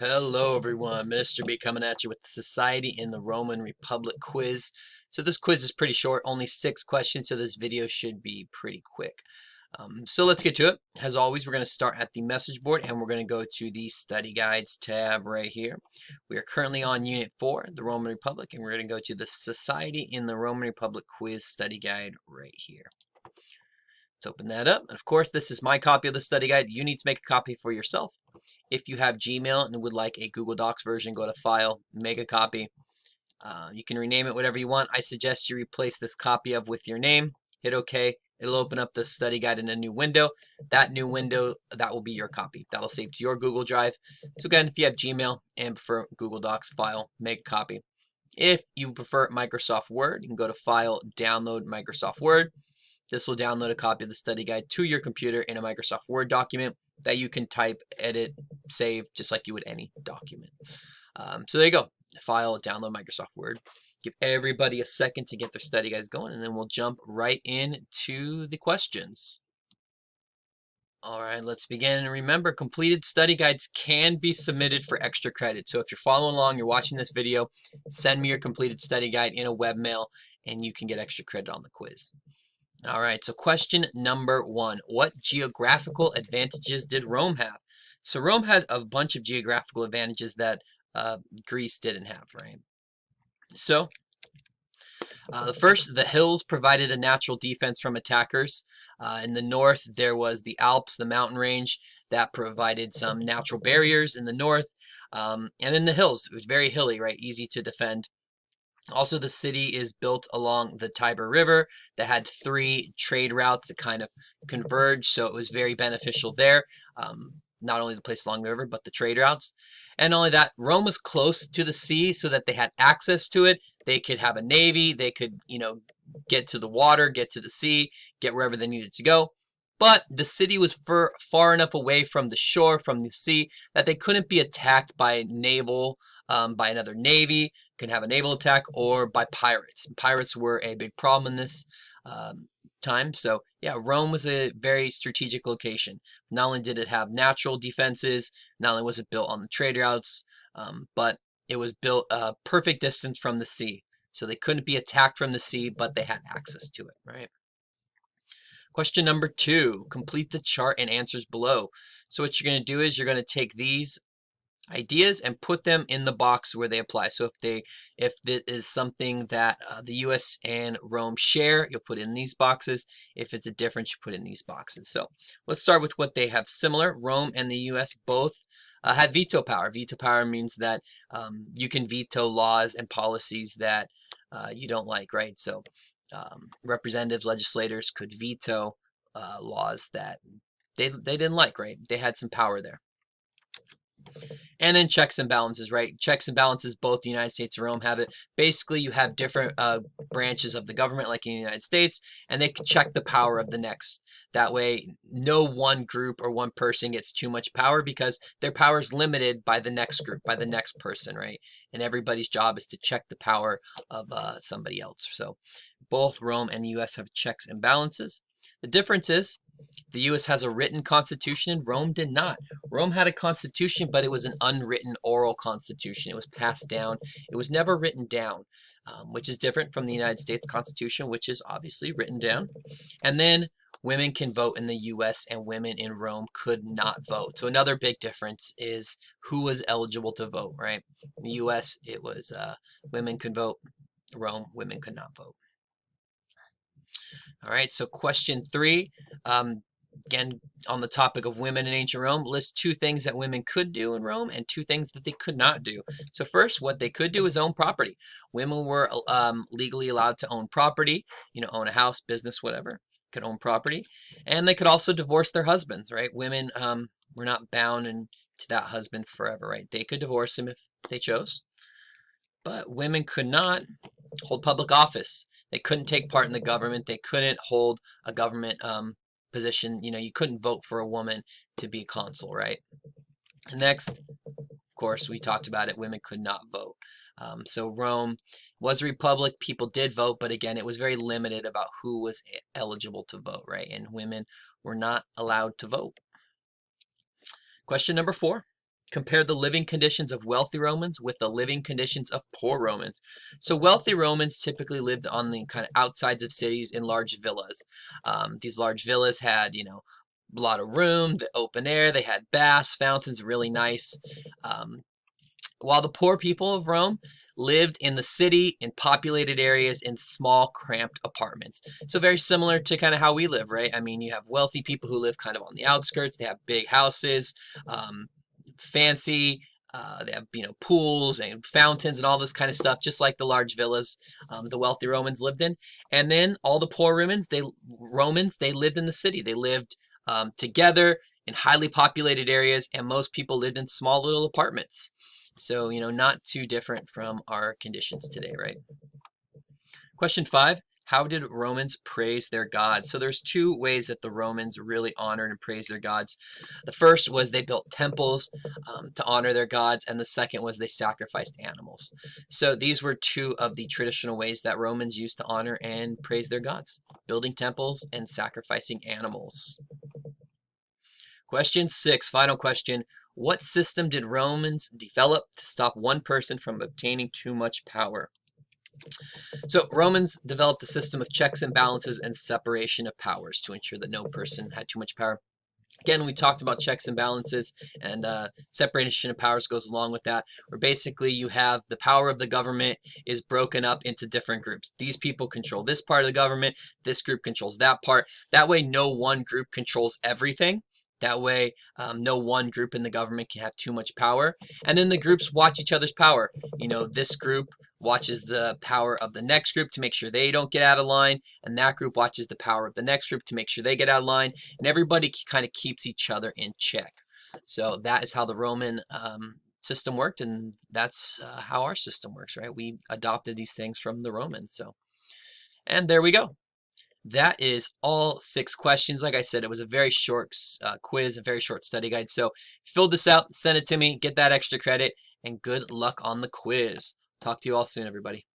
Hello everyone, Mr. B coming at you with the Society in the Roman Republic quiz. So this quiz is pretty short, only 6 questions, so this video should be pretty quick. So let's get to it. As always, we're going to start at the message board and we're going to go to the study guides tab right here. We are currently on Unit 4, the Roman Republic, and we're going to go to the Society in the Roman Republic quiz study guide right here. Let's open that up. And of course, this is my copy of the study guide. You need to make a copy for yourself. If you have Gmail and would like a Google Docs version, go to File, make a copy. You can rename it whatever you want. I suggest you replace this copy of with your name. Hit OK. It'll open up the study guide in a new window. That new window, that will be your copy. That'll save to your Google Drive. So again, if you have Gmail and prefer Google Docs, File, make a copy. If you prefer Microsoft Word, you can go to File, Download Microsoft Word. This will download a copy of the study guide to your computer in a Microsoft Word document that you can type, edit, save, just like you would any document. So there you go. File, download Microsoft Word. Give everybody a second to get their study guides going, and then we'll jump right into the questions. All right, let's begin. And remember, completed study guides can be submitted for extra credit. So if you're following along, you're watching this video, send me your completed study guide in a webmail, and you can get extra credit on the quiz. All right, so question number 1. What geographical advantages did Rome have? So Rome had a bunch of geographical advantages that Greece didn't have, right? So first, the hills provided a natural defense from attackers. In the north, there was the Alps, the mountain range, that provided some natural barriers in the north. And then the hills, it was very hilly, right? Easy to defend. Also, the city is built along the Tiber River that had 3 trade routes that kind of converged, so it was very beneficial there. Not only the place along the river, but the trade routes. And not only that, Rome was close to the sea so that they had access to it. They could have a navy, they could, get to the water, get to the sea, get wherever they needed to go. But the city was far enough away from the shore, from the sea, that they couldn't be attacked by by another navy, can have a naval attack, or by pirates. Pirates were a big problem in this time. So yeah, Rome was a very strategic location. Not only did it have natural defenses, not only was it built on the trade routes, but it was built a perfect distance from the sea. So they couldn't be attacked from the sea, but they had access to it, right? Question number 2, complete the chart and answers below. So what you're going to do is you're going to take these ideas and put them in the box where they apply. So if this is something that the US and Rome share, you'll put in these boxes. If it's a difference, you put in these boxes. So let's start with what they have similar. Rome and the US both had veto power. Veto power means that you can veto laws and policies that you don't like, right? So representatives, legislators could veto laws that they didn't like, right? They had some power there. And then checks and balances, right? Checks and balances, both the United States and Rome have it. Basically, you have different branches of the government, like in the United States, and they can check the power of the next. That way, no one group or one person gets too much power because their power is limited by the next group, by the next person, right? And everybody's job is to check the power of somebody else. So both Rome and the U.S. have checks and balances. The difference is the U.S. has a written constitution and Rome did not. Rome had a constitution, but it was an unwritten oral constitution. It was passed down. It was never written down, which is different from the United States Constitution, which is obviously written down. And then women can vote in the U.S. and women in Rome could not vote. So another big difference is who was eligible to vote, right? In the U.S., it was women could vote. Rome, women could not vote. All right, so question 3, again, on the topic of women in ancient Rome, list 2 things that women could do in Rome and 2 things that they could not do. So first, what they could do is own property. Women were legally allowed to own property, own a house, business, whatever, could own property. And they could also divorce their husbands, right? Women were not bound to that husband forever, right? They could divorce him if they chose. But women could not hold public office. They couldn't take part in the government. They couldn't hold a government position. You couldn't vote for a woman to be consul, right? And next, of course, we talked about it. Women could not vote. So Rome was a republic. People did vote, but again, it was very limited about who was eligible to vote, right? And women were not allowed to vote. Question number 4. Compare the living conditions of wealthy Romans with the living conditions of poor Romans. So wealthy Romans typically lived on the kind of outsides of cities in large villas. These large villas had, a lot of room, the open air. They had baths, fountains, really nice. Um, while the poor people of Rome lived in the city, in populated areas, in small, cramped apartments. So very similar to kind of how we live, right? I mean, you have wealthy people who live kind of on the outskirts. They have big houses, um, fancy. They have pools and fountains and all this kind of stuff, just like the large villas the wealthy Romans lived in. And then all the poor Romans they lived in the city. They lived together in highly populated areas, and most people lived in small little apartments. So, not too different from our conditions today, right? Question 5, how did Romans praise their gods? So there's two ways that the Romans really honored and praised their gods. The first was they built temples to honor their gods, and the second was they sacrificed animals. So these were two of the traditional ways that Romans used to honor and praise their gods, building temples and sacrificing animals. Question 6, final question. What system did Romans develop to stop one person from obtaining too much power? So Romans developed a system of checks and balances and separation of powers to ensure that no person had too much power. Again, we talked about checks and balances, and separation of powers goes along with that, where basically you have the power of the government is broken up into different groups. These people control this part of the government, this group controls that part. That way, no one group controls everything. That way, no one group in the government can have too much power. And then the groups watch each other's power. This group watches the power of the next group to make sure they don't get out of line, and that group watches the power of the next group to make sure they get out of line, and everybody kind of keeps each other in check. So that is how the Roman system worked, and that's how our system works, right? We adopted these things from the Romans. And there we go. That is all 6 questions. Like I said, it was a very short quiz, a very short study guide. So fill this out, send it to me, get that extra credit, and good luck on the quiz. Talk to you all soon, everybody.